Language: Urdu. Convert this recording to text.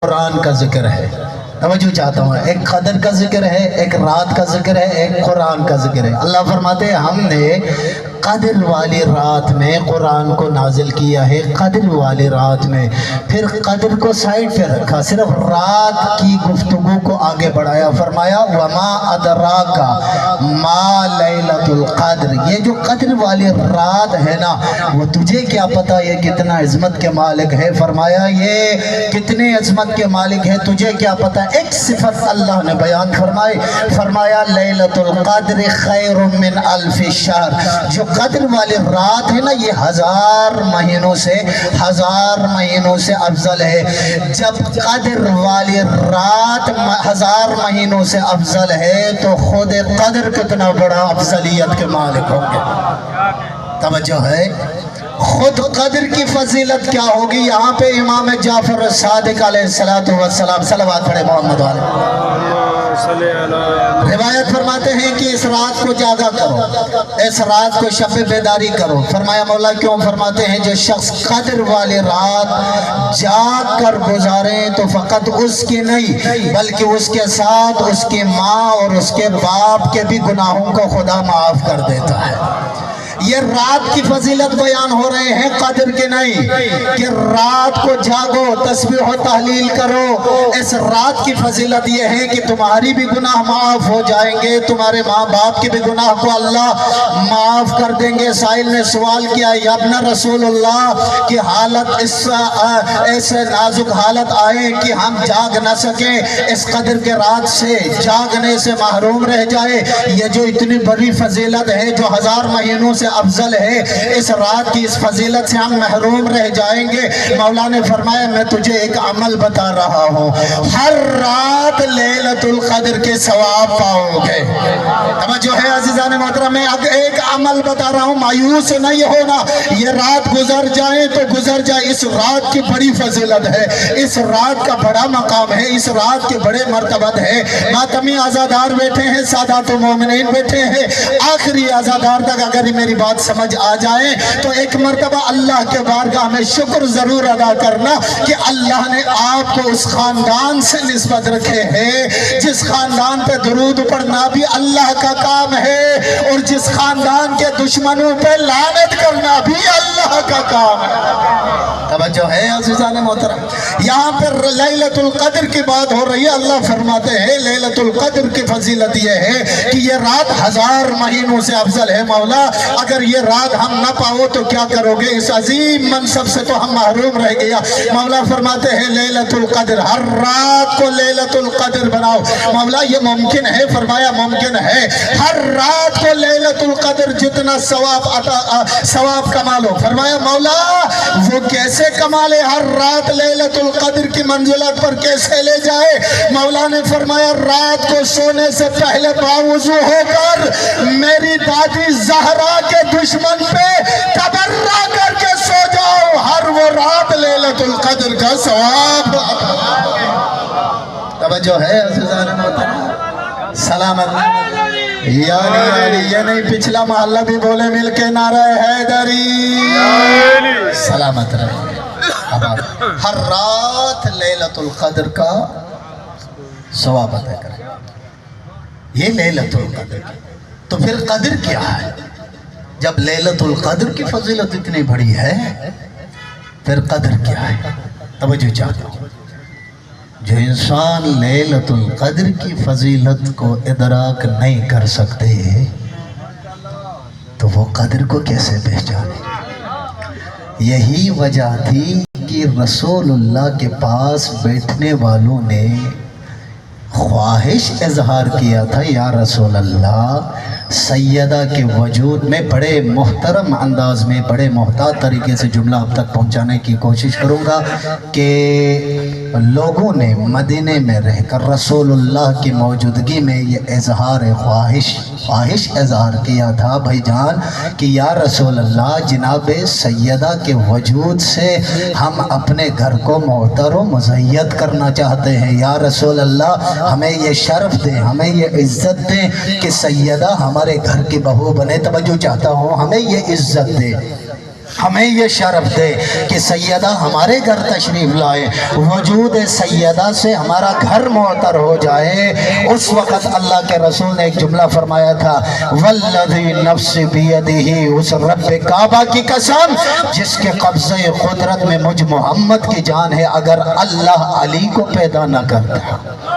قرآن کا ذکر ہے. توجہ چاہتا ہوں، ایک قدر کا ذکر ہے، ایک رات کا ذکر ہے، ایک قرآن کا ذکر ہے. اللہ فرماتے ہیں ہم نے قدر والی رات میں قرآن کو نازل کیا ہے. قدر والی رات میں پھر قدر کو سائڈ پہ رکھا، صرف رات کی گفتگو کو آگے بڑھایا. فرمایا وما ادراکا ما لیلۃ القدر. یہ جو قدر والی رات ہے نا، وہ تجھے کیا پتا یہ کتنا عظمت کے مالک ہے. فرمایا یہ کتنے عظمت کے مالک ہے، تجھے کیا پتا. ایک صفت اللہ نے بیان فرمائی. فرمایا لیلۃ القدر خیر من الف شہر. جو قدر والی رات ہے نا، یہ ہزار مہینوں سے افضل ہے. جب قدر والی رات ہزار مہینوں سے افضل ہے تو خود قدر کتنا بڑا افضلیت کے مالک ہوں گے. توجہ ہے، خود قدر کی فضیلت کیا ہوگی. یہاں پہ امام جعفر الصادق علیہ السلام صلوات پڑھے محمد والے. روایت فرماتے ہیں کہ اس رات کو جاگا کرو، اس رات کو شب بیداری کرو. فرمایا مولا کیوں؟ فرماتے ہیں جو شخص قدر والی رات جاگ کر گزارے تو فقط اس کی نہیں بلکہ اس کے ساتھ اس کی ماں اور اس کے باپ کے بھی گناہوں کو خدا معاف کر دیتا ہے. یہ رات کی فضیلت بیان ہو رہے ہیں، قدر کے نہیں کہ رات کو جاگو، تسبیح و تحلیل کرو. اس رات کی فضیلت یہ ہے کہ تمہاری بھی گناہ معاف ہو جائیں گے، تمہارے ماں باپ کے بھی گناہ کو اللہ معاف کر دیں گے. سائل نے سوال کیا یا ابن رسول اللہ کہ حالت ایسے نازک حالت آئے کہ ہم جاگ نہ سکیں، اس قدر کے رات سے جاگنے سے محروم رہ جائے. یہ جو اتنی بڑی فضیلت ہے جو ہزار مہینوں سے افضل ہے، اس رات کی اس فضیلت سے ہم محروم رہ جائیں گے. مولا نے فرمایا میں تجھے ایک عمل بتا رہا ہوں، ہر رات لیلۃ القدر کے ثواب پاؤ گے. توجہ ہے عزیزان محترم، میں ایک عمل بتا رہا ہوں، مایوس نہیں ہونا. یہ رات گزر جائے تو گزر جائے، اس رات کی بڑی فضیلت ہے، اس رات کا بڑا مقام ہے، اس رات کے بڑے مرتبت ہے. ماتمی عزادار بیٹھے ہیں، سادات و مومنین بیٹھے ہیں. آخری عزادار تک اگر میری بات سمجھ آ جائے تو ایک مرتبہ اللہ کے بارگاہ میں شکر ضرور ادا کرنا کہ اللہ نے آپ کو اس خاندان سے نسبت رکھے ہیں جس خاندان پہ درود پڑھنا بھی اللہ کا کام ہے، اور جس خاندان کے دشمنوں پہ لعنت کرنا بھی اللہ کا کام ہے. توجہ ہے عزیزان محترم، یہاں پر لیلۃ القدر کی بات ہو رہی ہے. اللہ فرماتے ہیں لیلۃ القدر کی فضیلت یہ ہے کہ یہ رات ہزار مہینوں سے افضل ہے. مولا اگر یہ رات ہم نہ پاؤ تو کیا کرو گے؟ اس عظیم منصب سے تو ہم محروم رہ گیا. مولا فرماتے ہیں لیلۃ القدر، ہر رات کو لیلۃ القدر بناؤ. مولا یہ ممکن ہے؟ فرمایا ممکن ہے. ہر رات کو لیلۃ القدر جتنا ثواب کما لو. فرمایا مولا وہ کیسے کمالے؟ ہر رات لیلۃ القدر کی منزلت پر کیسے لے جائے؟ مولا نے فرمایا رات کو سونے سے پہلے باوضو ہو کر میری دادی زہرا کے دشمن پہ تبرہ کر کے سو جاؤ، ہر وہ رات لیلۃ القدر کا ثواب. توجہ ہے عزیزان محترم، سلامت یعنی یہ نہیں پچھلا محلہ بھی بولے مل کے نعرہ حیدری، سلامت رہے. ہر رات لیلۃ القدر کا ثواب ادا کریں. یہ لیلۃ القدر. تو پھر قدر کیا ہے؟ جب لیلۃ القدر کی فضیلت اتنی بڑی ہے پھر قدر کیا ہے؟ توجہ چاہتا ہوں. جو انسان لیلۃ القدر کی فضیلت کو ادراک نہیں کر سکتے تو وہ قدر کو کیسے پہچانے؟ یہی وجہ تھی کہ رسول اللہ کے پاس بیٹھنے والوں نے خواہش اظہار کیا تھا، یا رسول اللہ سیدہ کے وجود میں بڑے محترم انداز میں بڑے محتاط طریقے سے جملہ اب تک پہنچانے کی کوشش کروں گا کہ لوگوں نے مدینے میں رہ کر رسول اللہ کی موجودگی میں یہ اظہار خواہش اظہار کیا تھا بھائی جان کہ یا رسول اللہ جناب سیدہ کے وجود سے ہم اپنے گھر کو معطر و مزید کرنا چاہتے ہیں. یا رسول اللہ ہمیں یہ شرف دیں، ہمیں یہ عزت دیں کہ سیدہ ہمارے گھر کی بہو بنے. توجہ چاہتا ہوں، ہمیں یہ عزت دے. ہمیں یہ شرف دے کہ سیدہ ہمارے گھر تشریف لائے، وجود سیدہ سے ہمارا گھر معطر ہو جائے۔ اس وقت اللہ کے رسول نے ایک جملہ فرمایا تھا، والذی نفس بیدہ، اس رب کعبہ کی قسم جس کے قبضہ قدرت میں مجھ محمد کی جان ہے، اگر اللہ علی کو پیدا نہ کرتا